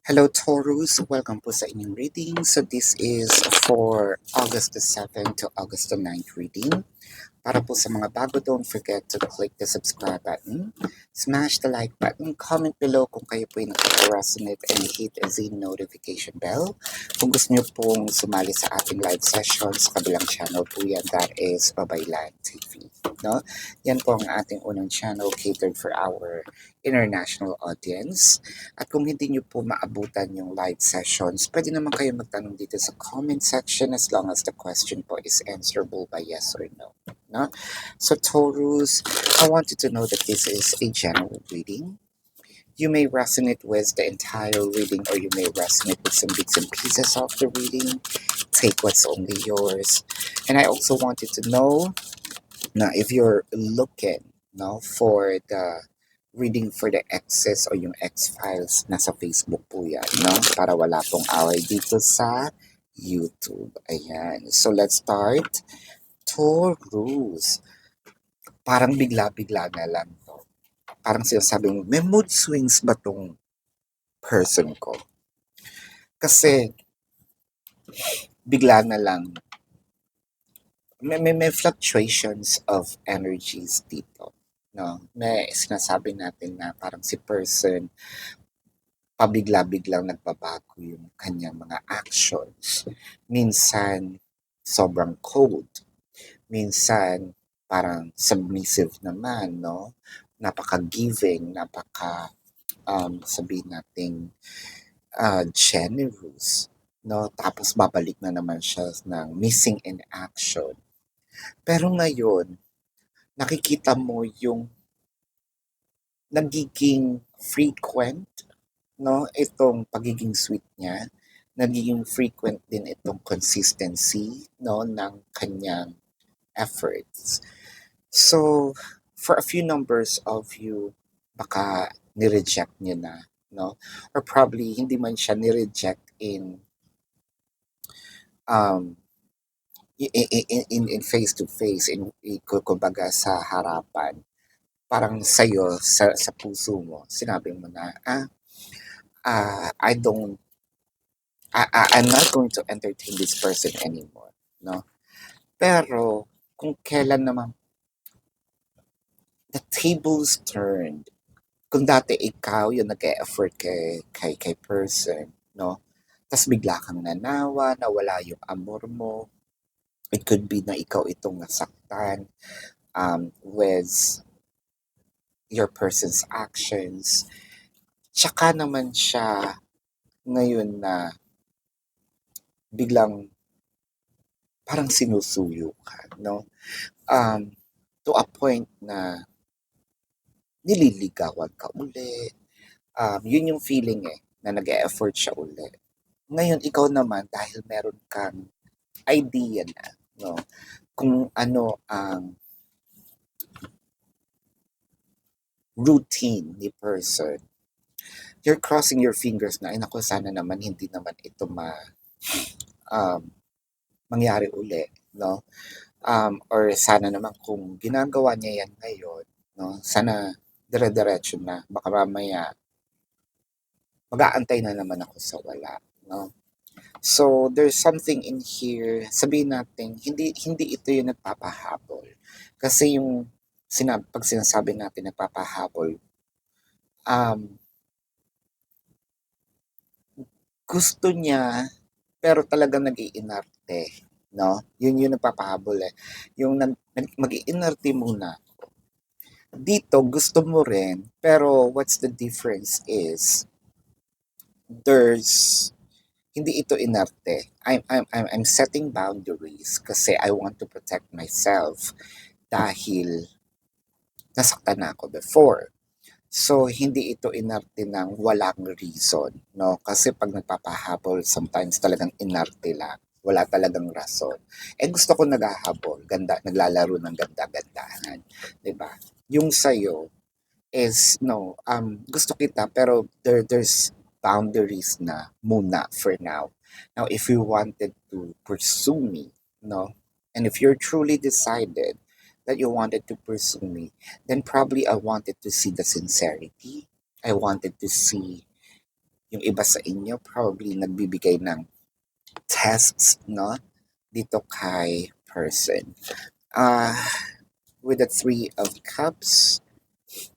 Hello Taurus, welcome po sa inyong reading. So this is for August the 7th to August the 9th reading. Para po sa mga bago, don't forget to click the subscribe button, smash the like button, comment below kung kayo po ay nakaka-resonate and hit the notification bell. Kung gusto niyo pong sumali sa ating live session sa kabilang channel po yan, that is Babaylan TV. No? Yan po ang ating unang channel catered for our international audience. At kung hindi niyo po maabutan yung live sessions, pwede naman kayo magtanong dito sa comment section as long as the question po is answerable by yes or no. No? So Taurus, I want you to know that this is a general reading. You may resonate with the entire reading or you may resonate with some bits and pieces of the reading. Take what's only yours. And I also want you to know now if you're looking no, for the reading for the exes or yung X-Files, nasa Facebook po yan, no? Para wala pong away dito sa YouTube. Ayan. So let's start. Taurus. Parang bigla-bigla na lang to. Parang sinasabi mo, may mood swings ba tong person ko? Kasi bigla na lang, may fluctuations of energies dito. No? May sinasabi natin na parang si person, pabigla-biglang nagbabago yung kanyang mga actions. Minsan, sobrang cold. Minsan, parang submissive naman, no? Napaka-giving, sabihin nating generous, no? Tapos babalik na naman siya ng missing in action. Pero ngayon, nakikita mo yung nagiging frequent, no? Itong pagiging sweet niya, nagiging frequent din itong consistency, no? Ng kanyang efforts. So, for a few numbers of you, baka nireject niyo na, no? Or probably hindi man siya nireject in um in face to face kumbaga sa harapan. Parang sa'yo, sa puso mo, sinabi mo na, I don't, I'm not going to entertain this person anymore, no? Pero, kung kailan naman the tables turned, kung dati ikaw yung nag-e-effort kay person, no? Tapos bigla kang nanawa, nawala yung amor mo. It could be na ikaw itong nasaktan with your person's actions. Tsaka naman siya ngayon na biglang parang sinusuyo ka, no? To a point na nililigawan ka uli. Yun yung feeling na nag-e-effort siya uli. Ngayon, ikaw naman, dahil meron kang idea na, no? Kung ano ang routine ni person, you're crossing your fingers na, ay naku, sana naman hindi naman ito um, mangyari uli, no? Or sana naman kung ginagawa niya yan ngayon, no? Sana dire-diretso na. Baka mamaya mag-aantay na naman ako sa wala, no? So, there's something in here, sabihin natin, hindi ito yung nagpapahabol. Kasi yung pag sinasabi natin nagpapahabol, um, gusto niya, pero talagang nag-iinarte, no? Yun yung nagpapahabol eh. Yung mag-iinarte muna. Dito, gusto mo rin, pero what's the difference is, there's hindi ito inarte. I'm setting boundaries kasi I want to protect myself dahil nasaktan na ako before. So, hindi ito inarte ng walang reason, no? Kasi pag nagpapahabol, sometimes talagang inarte lang. Wala talagang rason. Eh, gusto ko naghahabol, naglalaro ng ganda-gandahan. 'Di ba? Yung sa'yo is, no, gusto kita, pero there's boundaries na muna for now. Now, if you wanted to pursue me, no, and if you're truly decided that you wanted to pursue me, then probably I wanted to see the sincerity. I wanted to see yung iba sa inyo probably nagbibigay ng tests, no? Dito kay person. Uh, with the Three of Cups,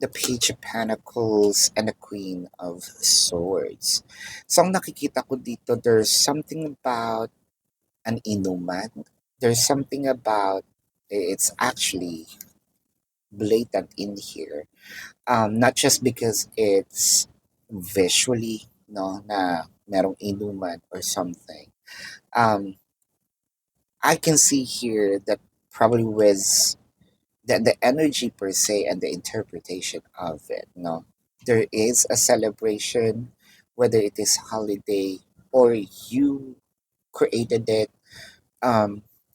the Page of Pentacles, and the Queen of Swords. So, ang nakikita ko dito, there's something about an inuman. There's something about, it's actually blatant in here. Not just because it's visually, no, na merong inuman or something. Um, I can see here that probably with the energy per se and the interpretation of it, no, there is a celebration, whether it is holiday or you created it,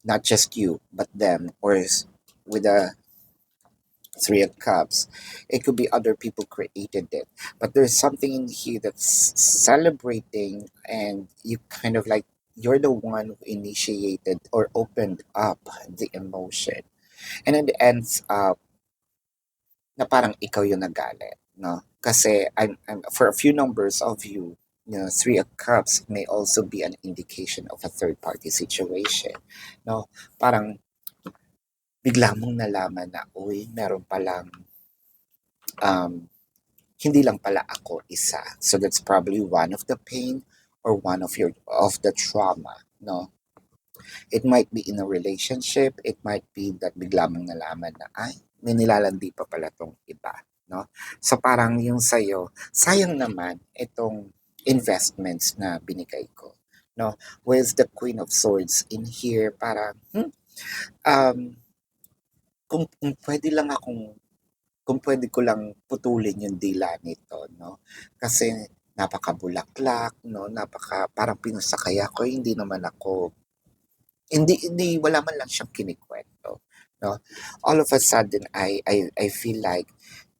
not just you but them, or with a Three of Cups, it could be other people created it, but there's something in here that's celebrating, and you kind of like you're the one who initiated or opened up the emotion, and it ends up na parang ikaw yung nagalit, no? Kasi for a few numbers of you, Three of Cups may also be an indication of a third party situation, no? Parang bigla mong nalaman na, uy, meron palang um, hindi lang pala ako isa. So that's probably one of the pain or one of the trauma, no? It might be in a relationship, it might be that bigla mong nalaman na, ay, may nilalandi pa pala tong iba, no? So parang yung sa'yo, sayang naman itong investments na binigay ko, no? With the Queen of Swords in here, parang, um, kung pwede lang akong kung pwede ko lang putulin yung dila nito, no? Kasi napakabulaklak, no? Parang pinasakay ako, hindi naman ako, hindi, wala man lang siyang kinikwento, no? All of a sudden, I feel like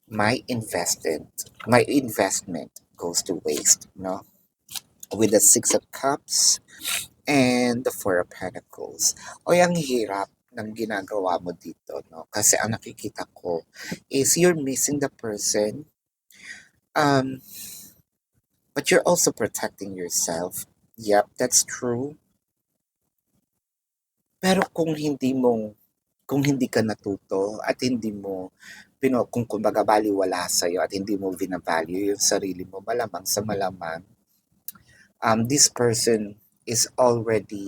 my investment goes to waste, no? With the Six of Cups and the Four of Pentacles. O ang hirap ng ginagawa mo dito, no? Kasi ang nakikita ko is you're missing the person, um, but you're also protecting yourself. Yep, that's true. Pero kung hindi ka natuto at hindi mo kung kumbaga baliwala sa'yo at hindi mo binavalue yung sarili mo, malamang sa malamang, this person is already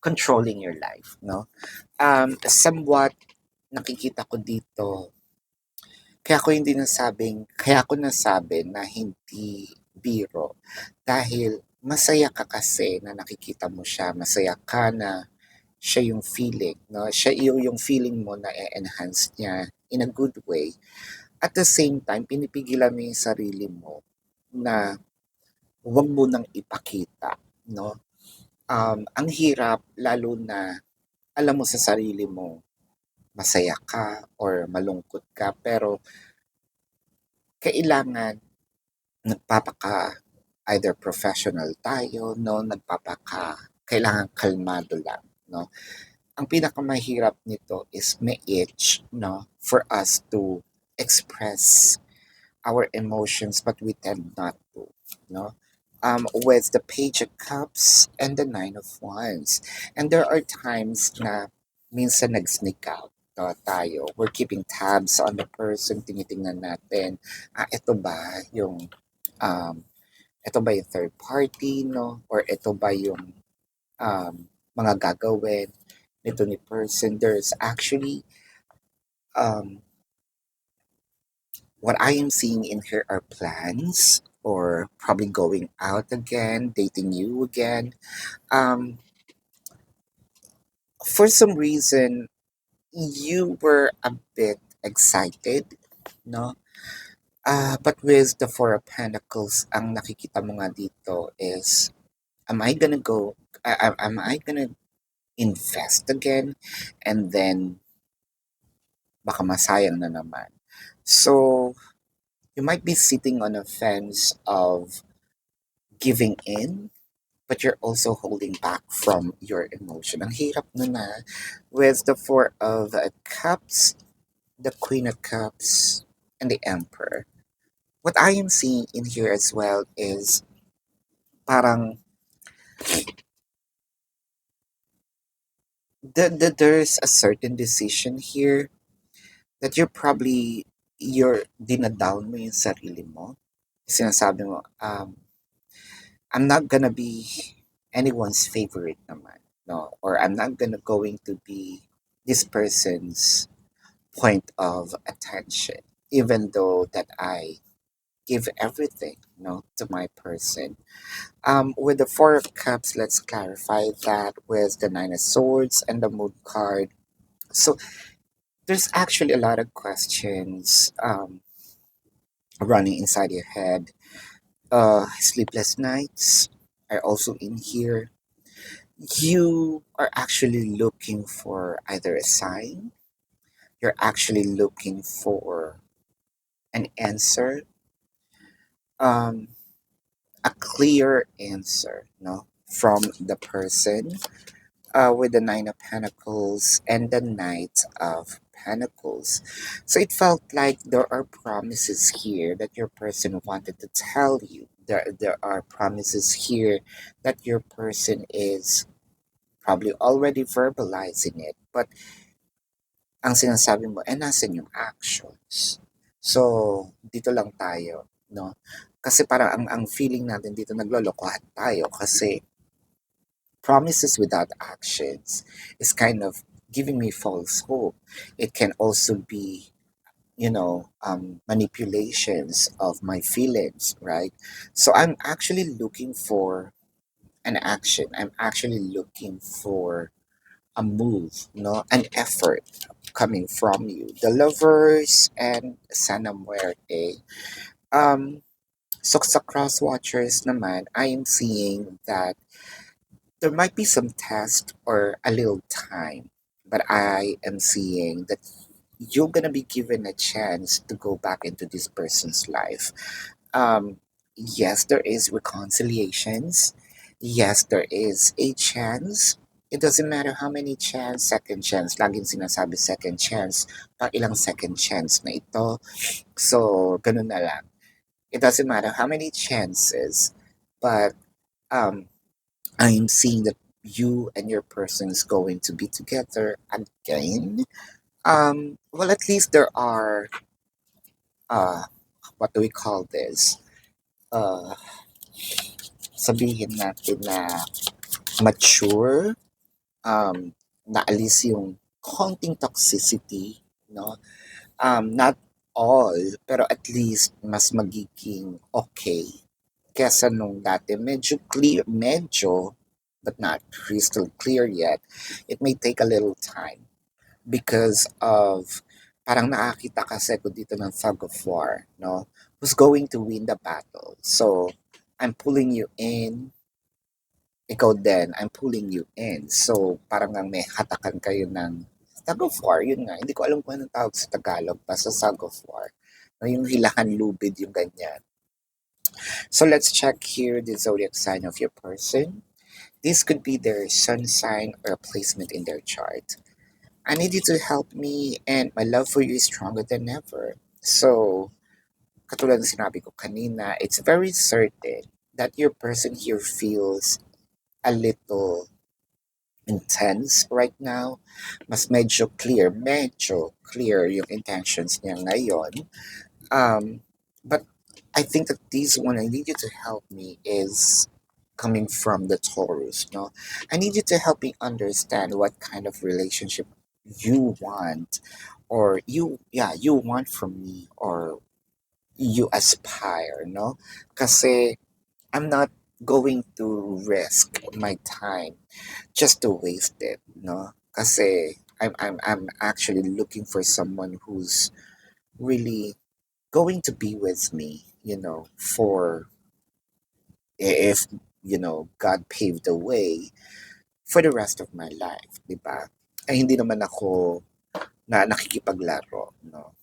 controlling your life, no? Somewhat nakikita ko dito, kaya ko nasabi na hindi biro dahil masaya ka kasi na nakikita mo siya, masaya ka na siya yung feeling, no? Siya yung feeling mo na enhance niya in a good way. At the same time, pinipigilan mo yung sarili mo na huwag mo nang ipakita, no? Ang hirap lalo na alam mo sa sarili mo masaya ka or malungkot ka, pero kailangan nagpapaka either professional tayo, no? Kailangan kalmado lang, no? Ang pinakamahirap nito is may itch, no? For us to express our emotions, but we tend not to, no? With the Page of Cups and the Nine of Wands. And there are times na minsan nag-sneak out, no, tayo. We're keeping tabs on the person, tinitingnan natin, ito ba yung um, ito ba yung third party, no? Or ito ba yung um, mga gagawin nito ni person. There's actually um, what I am seeing in here are plans or probably going out again, dating you again. Um, for some reason, you were a bit excited, no? But with the Four of Pentacles, ang nakikita mo nga dito is, am I gonna go, am I gonna invest again? And then, baka masayang na naman. So, you might be sitting on a fence of giving in, but you're also holding back from your emotion. Ang hirap nun na with the Four of Cups, the Queen of Cups, and the Emperor. what I am seeing in here as well is parang there's a certain decision here that you're dinadown mo yung sarili mo. Sinasabi mo, I'm not gonna be anyone's favorite naman, no? Or I'm not gonna going to be this person's point of attention, even though that I give everything, to my person. With the Four of Cups, let's clarify that with the Nine of Swords and the Moon card. So there's actually a lot of questions running inside your head. Sleepless nights are also in here. You are actually looking for either a sign, you're actually looking for an answer, um, a clear answer, no, from the person with the Nine of Pentacles and the Knight of Pentacles. So it felt like there are promises here that your person wanted to tell you. There are promises here that your person is probably already verbalizing it. But ang sinasabi mo, nasan yung actions? So, dito lang tayo, no? Kasi parang ang feeling natin dito naglolokohan tayo kasi promises without actions is kind of giving me false hope. It can also be, manipulations of my feelings, right? So I'm actually looking for an action. I'm actually looking for a move, no, an effort coming from you. The lovers and Sana Muerte. Um, so sa cross watchers naman, I am seeing that there might be some test or a little time, but I am seeing that you're gonna be given a chance to go back into this person's life. Yes, there is reconciliations. Yes, there is a chance. It doesn't matter how many chance, second chance. Laging sinasabi second chance. Pa ilang second chance na ito. So, ganun na lang. It doesn't matter how many chances, but um, I'm seeing that you and your person is going to be together again. Well, at least there are, uh, what do we call this? Uh, Sabihin natin na mature, naalis yung konting toxicity, no? Not all, pero at least mas magiging okay kesa nung dati. Medyo, but not crystal clear yet. It may take a little time because of parang nakakita kasi ko dito ng fog of war, no? Who's going to win the battle? So, I'm pulling you in, ikaw din, I'm pulling you in. So, parang nga may hatakan kayo ng tug of war, yun nga. Hindi ko alam kung anong tawag sa Tagalog, basta tug of war. No, yung hilahan lubid, yung ganyan. So, let's check here the zodiac sign of your person. This could be their sun sign or a placement in their chart. I need you to help me and my love for you is stronger than ever. So, katulad ng sinabi ko kanina, it's very certain that your person here feels a little intense right now. Medyo clear yung intentions niya ngayon. But I think that this one, I need you to help me, is coming from the Taurus, no? I need you to help me understand what kind of relationship you want, or you want from me, or you aspire, no? Kasi I'm not going to risk my time just to waste it, no? Kasi I'm actually looking for someone who's really going to be with me, for if God paved the way for the rest of my life, di ba? Ay hindi naman ako na nakikipaglaro, no?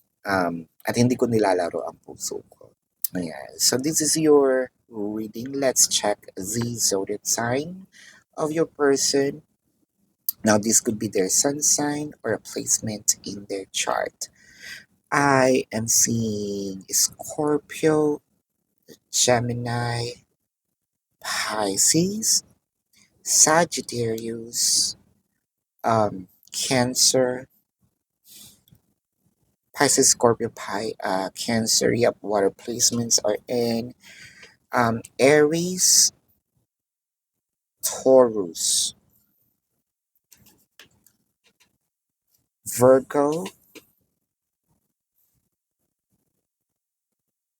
At hindi ko nilalaro ang puso ko. Ayan. So this is your reading. Let's check the zodiac sign of your person. Now this could be their sun sign or a placement in their chart. I am seeing Scorpio, Gemini, Pisces, Sagittarius, Cancer, Pisces, Scorpio, Cancer. Yep, water placements are in. Aries, Taurus, Virgo,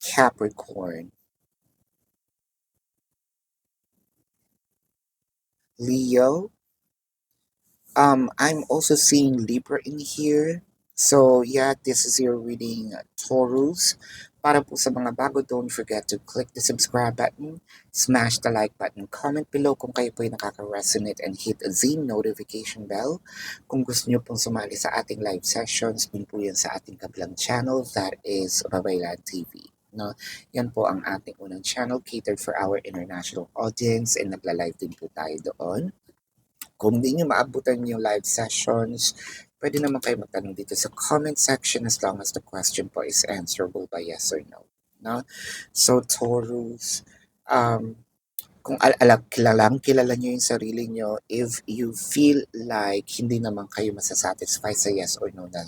Capricorn, Leo. I'm also seeing Libra in here. So yeah, this is your reading, Taurus. Para po sa mga bago, don't forget to click the subscribe button, smash the like button, comment below kung kayo po ay nakaka-resonate, and hit the notification bell. Kung gusto nyo pong sumali sa ating live sessions, din po yan sa ating kabilang channel, that is Babaylan TV. No, yan po ang ating unang channel catered for our international audience, and nagla-live din po tayo doon. Kung di nyo maabutan yung live sessions, pwede naman kayo magtanong dito sa comment section as long as the question po is answerable by yes or no. No? So, Taurus, kung kilala nyo yung sarili nyo, if you feel like hindi naman kayo masasatisfy sa yes or no na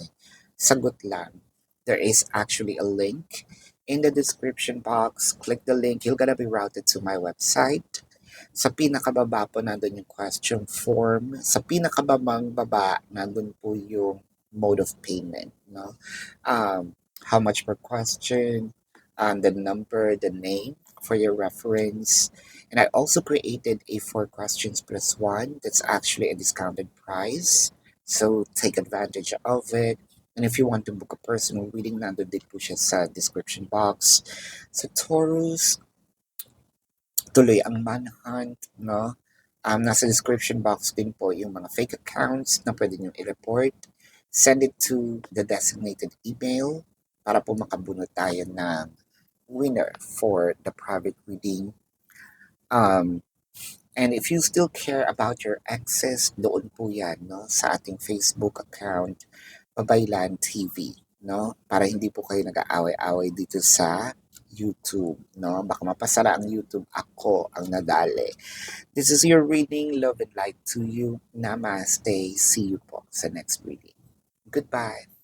sagot lang, there is actually a link in the description box. Click the link. You're gonna be routed to my website. Sa pinakababa po nandun yung question form. Sa pinakababang baba nandun po yung mode of payment. No? How much per question, the number, the name for your reference. And I also created a 4 questions plus 1. That's actually a discounted price. So take advantage of it. And if you want to book a personal reading, nandun din po siya sa description box. So Taurus, tuloy ang manhunt, no? Nasa description box din po yung mga fake accounts na pwede nyo i-report. Send it to the designated email para po makabunot tayo ng winner for the private reading. And if you still care about your access, doon po yan, no? Sa ating Facebook account, Babaylan TV, no? Para hindi po kayo nag-aaway-away dito sa YouTube, no? Baka mapasara ang YouTube, ako ang nadali. This is your reading. Love and light to you. Namaste. See you po sa next reading. Goodbye.